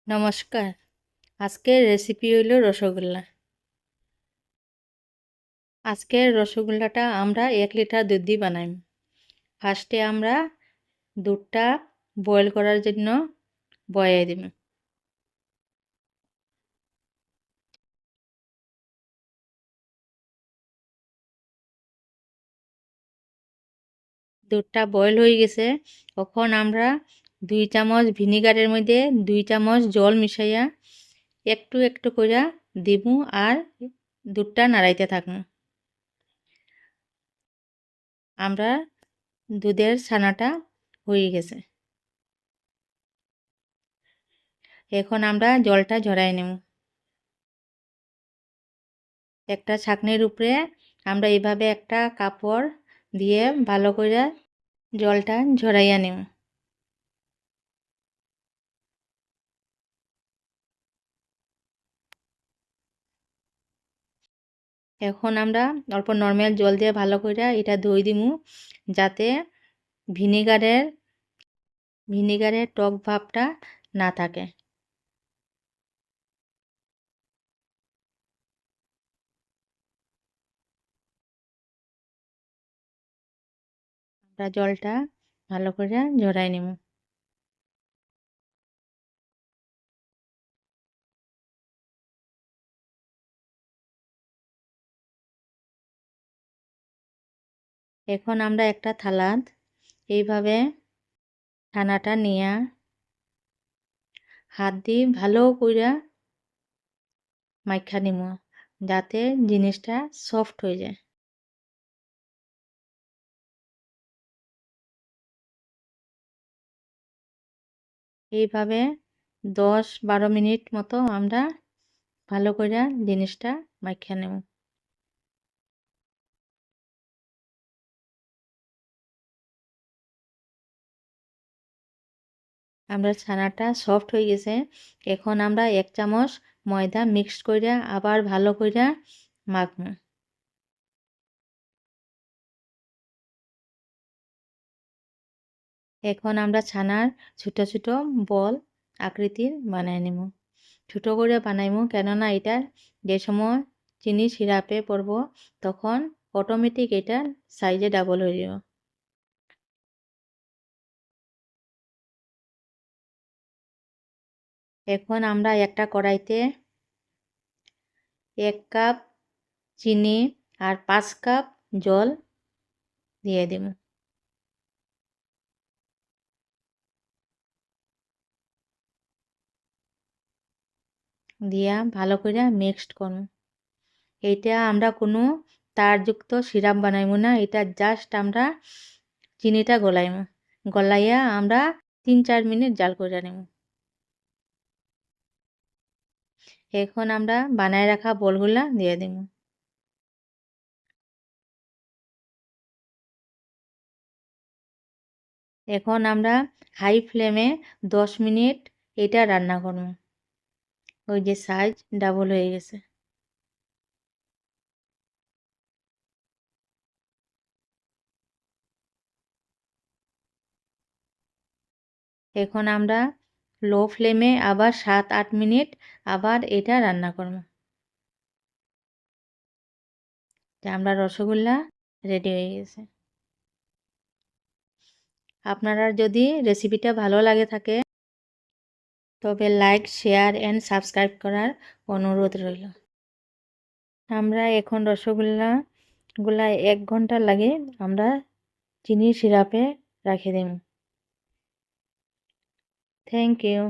নমস্কার। আজকের রেসিপি হইল রসগোল্লা। আজকের রসগোল্লাটা আমরা 1 লিটার দুধ দিয়ে বানাইম। ফার্স্টে আমরা দুধটা বয়েল করার জন্য বয়াই দিম। দুধটা বয়েল হয়ে গেছে, তখন আমরা 2 চামচ ভিনিগারের মধ্যে 2 চামচ জল মিশাইয়া একটু একটু কইরা দিমু আর দুধটা নাড়াইতে থাকমু। আমরা দুধের ছানাটা হয়ে গেছে। এখন আমরা জলটা ঝরাই নেব। একটা ছাঁকনির উপরে আমরা এইভাবে একটা কাপড় দিয়ে ভালো করে জলটা ঝরাইয়া নিব। এখন আমরা অল্প নর্মাল জল দিয়ে ভালো করে এটা ধুই দিমু, যাতে ভিনিগারের ভিনিগারের টক ভাবটা না থাকে। আমরা জলটা ভালো করে ঝরাই নিব। এখন আমরা একটা থালাত এইভাবে ছানাটা নিয়া হাত দিয়ে ভালো কইরা মাইখা নিমু, যাতে জিনিসটা সফট হয়ে যায়। এইভাবে 10-12 মিনিট মতো আমরা ভালো কইরা জিনিসটা মাইখা নেব। আমরা ছানাটা সফট হয়ে গেছে, এখন আমরা 1 চামচ ময়দা মিক্সড কইরা আবার ভালো কইরা মাখবো। এখন আমরা ছানার ছোট ছোট বল আকৃতির বানাই নেব। ছোট করে বানাইমু, কেননা এটা যে সময় চিনি সিরাপে পড়ব তখন অটোমেটিক এটার সাইজে ডাবল হয়ে যাব। এখন আমরা একটা কড়াইতে 1 কাপ চিনি আর 5 কাপ জল দিয়ে দেব। দিয়া ভালো করে মিক্সড করব। এইটা আমরা কোনো তারযুক্ত সিরাপ বানাইমু না, এটা জাস্ট আমরা চিনিটা গলাইমু। গলাইয়া আমরা 3-4 মিনিট জাল করে নেব। এখন আমরা বানায় রাখা বলগুলা দিয়ে দেব। এখন আমরা হাই ফ্লেমে 10 মিনিট এটা রান্না করব। ওই যে সাইজ ডাবল হয়ে গেছে। এখন আমরা লো ফ্লেমে আবার 7-8 মিনিট আবার এটা রান্না করব। আমরা রসগোল্লা রেডি হয়ে গেছে। আপনারা যদি রেসিপিটা ভালো লাগে থাকে তবে লাইক, শেয়ার এন্ড সাবস্ক্রাইব করার অনুরোধ রইল। আমরা এখন রসগোল্লাগুলা 1 ঘন্টা লাগে আমরা চিনি সিরাপে রাখে দিম। Thank you.